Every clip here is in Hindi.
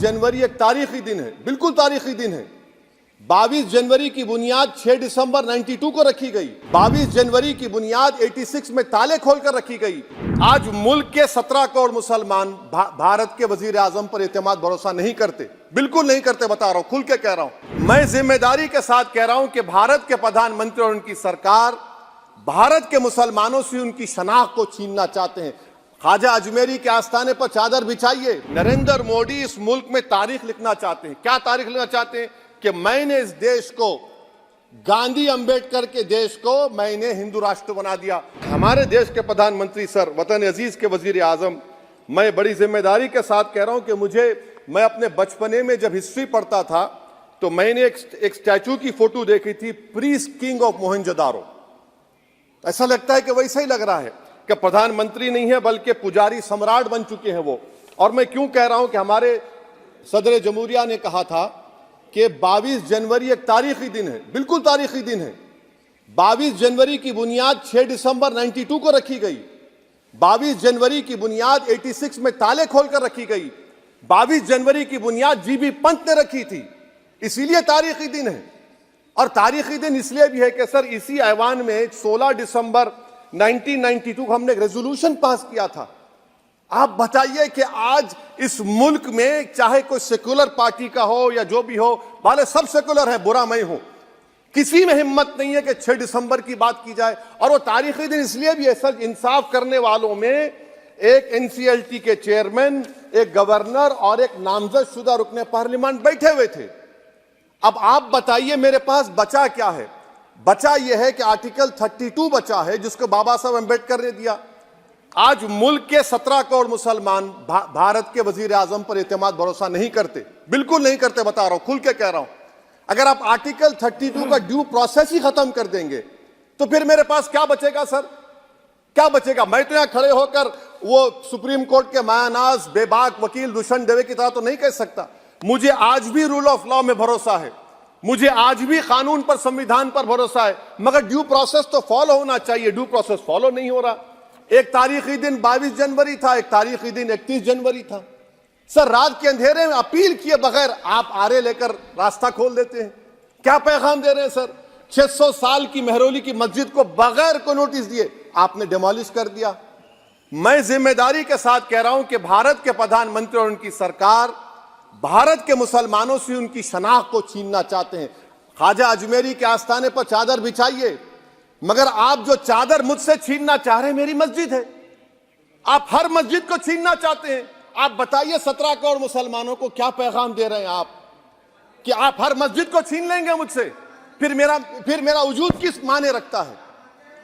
जनवरी एक तारीखी दिन है, बिल्कुल तारीखी दिन है। 22 जनवरी की बुनियाद 6 दिसंबर 92 को रखी गई। 22 जनवरी की बुनियाद 86 में ताले खोलकर रखी गई। आज मुल्क के 17 करोड़ मुसलमान भारत के वजीर आजम पर एतमाद भरोसा नहीं करते, बिल्कुल नहीं करते, बता रहा हूं, खुल के कह रहा हूं। मैं जिम्मेदारी के साथ कह रहा हूं कि भारत के प्रधानमंत्री और उनकी सरकार भारत के मुसलमानों से उनकी शनाख्त को छीनना चाहते हैं। ख्वाजा अजमेरी के आस्थाने पर चादर बिछाइए। नरेंद्र मोदी इस मुल्क में तारीख लिखना चाहते हैं। क्या तारीख लिखना चाहते हैं? कि मैंने इस देश को, गांधी अंबेडकर के देश को मैंने हिंदू राष्ट्र बना दिया। हमारे देश के प्रधानमंत्री सर, वतन अजीज के वजीर आजम, मैं बड़ी जिम्मेदारी के साथ कह रहा हूं कि मैं अपने बचपने में जब हिस्ट्री पढ़ता था तो मैंने एक स्टैचू की फोटो देखी थी, प्रीस्ट किंग ऑफ मोहनजोदारो। ऐसा लगता है कि वैसा ही लग रहा है कि प्रधानमंत्री नहीं है बल्कि पुजारी सम्राट बन चुके हैं वो। और मैं क्यों कह रहा हूं कि हमारे सदर जमहूरिया ने कहा था कि 22 जनवरी एक तारीखी दिन है, बिल्कुल तारीखी दिन है। 22 जनवरी की बुनियाद 6 दिसंबर 92 को रखी गई। 22 जनवरी की बुनियाद 86 में ताले खोलकर रखी गई। 22 जनवरी की बुनियाद जीबी पंत ने रखी थी, इसीलिए तारीखी दिन है। और तारीखी दिन इसलिए भी है कि सर इसी ऐवान में 16 दिसंबर 1992 को हमने एक रेजोल्यूशन पास किया था। आप बताइए कि आज इस मुल्क में चाहे कोई सेकुलर पार्टी का हो या जो भी हो, वाले सब सेकुलर है, बुरा मैं हूं, किसी में हिम्मत नहीं है कि 6 दिसंबर की बात की जाए। और वो तारीखी दिन इसलिए भी है सर, इंसाफ करने वालों में एक एनसीएलटी के चेयरमैन, एक गवर्नर और एक नामजद शुदा रुकने पार्लियामेंट बैठे हुए थे। अब आप बताइए मेरे पास बचा क्या है? बचा यह है कि आर्टिकल 32 बचा है जिसको बाबा साहब अम्बेडकर ने दिया। आज मुल्क के 17 करोड़ मुसलमान भारत के वजीर आजम पर एतमाद भरोसा नहीं करते, बिल्कुल नहीं करते, बता रहा हूं, खुल के कह रहा हूं। अगर आप आर्टिकल 32 का ड्यू प्रोसेस ही खत्म कर देंगे तो फिर मेरे पास क्या बचेगा सर? क्या बचेगा? मैं तो यहां खड़े होकर वो सुप्रीम कोर्ट के मायानाज बेबाक वकील दुष्यंत दवे की तरह तो नहीं कह सकता। मुझे आज भी रूल ऑफ लॉ में भरोसा है, मुझे आज भी कानून पर, संविधान पर भरोसा है, मगर ड्यू प्रोसेस तो फॉलो होना चाहिए। ड्यू प्रोसेस फॉलो नहीं हो रहा। एक तारीखी दिन 22 जनवरी था, एक तारीखी दिन 31 जनवरी था। सर रात के अंधेरे में अपील किए बगैर आप आरे लेकर रास्ता खोल देते हैं। क्या पैगाम दे रहे हैं सर? 600 साल की मेहरौली की मस्जिद को बगैर को नोटिस दिए आपने डिमोलिश कर दिया। मैं जिम्मेदारी के साथ कह रहा हूं कि भारत के प्रधानमंत्री और उनकी सरकार भारत के मुसलमानों से उनकी शनाख्त को छीनना चाहते हैं। ख्वाजा अजमेरी के आस्थाने पर चादर बिछाइए, मगर आप जो चादर मुझसे छीनना चाह रहे हैं, मेरी मस्जिद है, आप हर मस्जिद को छीनना चाहते हैं। आप बताइए 17 करोड़ मुसलमानों को क्या पैगाम दे रहे हैं आप कि आप हर मस्जिद को छीन लेंगे मुझसे? फिर मेरा वजूद किस माने रखता है?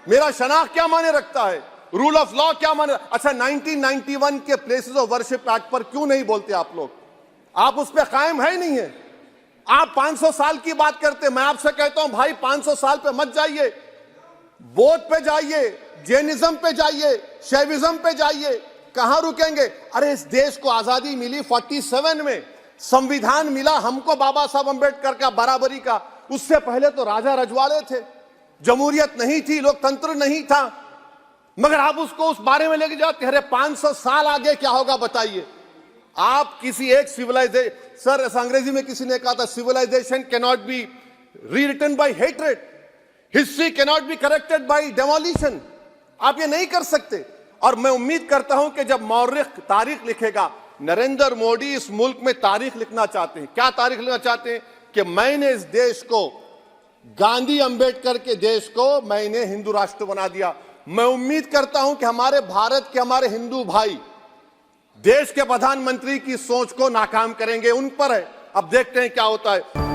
मेरा शनाख्त क्या माने रखता है? रूल ऑफ लॉ क्या माने? अच्छा, 1991 के प्लेसेस ऑफ वर्शिप एक्ट पर क्यों नहीं बोलते आप लोग? आप उस पर कायम है नहीं है। आप 500 साल की बात करते, मैं आपसे कहता हूं भाई 500 साल पे मत जाइए, बौद्ध पे जाइए, जैनिज्म पे जाइए, शैविज्म पे जाइए, कहां रुकेंगे? अरे इस देश को आजादी मिली 47 में, संविधान मिला हमको बाबा साहब अम्बेडकर का, बराबरी का। उससे पहले तो राजा रजवाड़े थे, जमहूरियत नहीं थी, लोकतंत्र नहीं था, मगर आप उसको उस बारे में लेके जाते। अरे 500 साल आगे क्या होगा बताइए? आप किसी एक सिविलाइजेशन, सर अंग्रेजी में किसी ने कहा था, civilization can not be rewritten by hatred, history can not be corrected by demolition. आप ये नहीं कर सकते। और मैं उम्मीद करता हूं कि जब मौर्रिख तारीख लिखेगा, नरेंद्र मोदी इस मुल्क में तारीख लिखना चाहते हैं। क्या तारीख लिखना चाहते हैं? कि मैंने इस देश को, गांधी अंबेडकर के देश को मैंने हिंदू राष्ट्र बना दिया। मैं उम्मीद करता हूं कि हमारे भारत के हमारे हिंदू भाई देश के प्रधानमंत्री की सोच को नाकाम करेंगे। उन पर है, अब देखते हैं क्या होता है।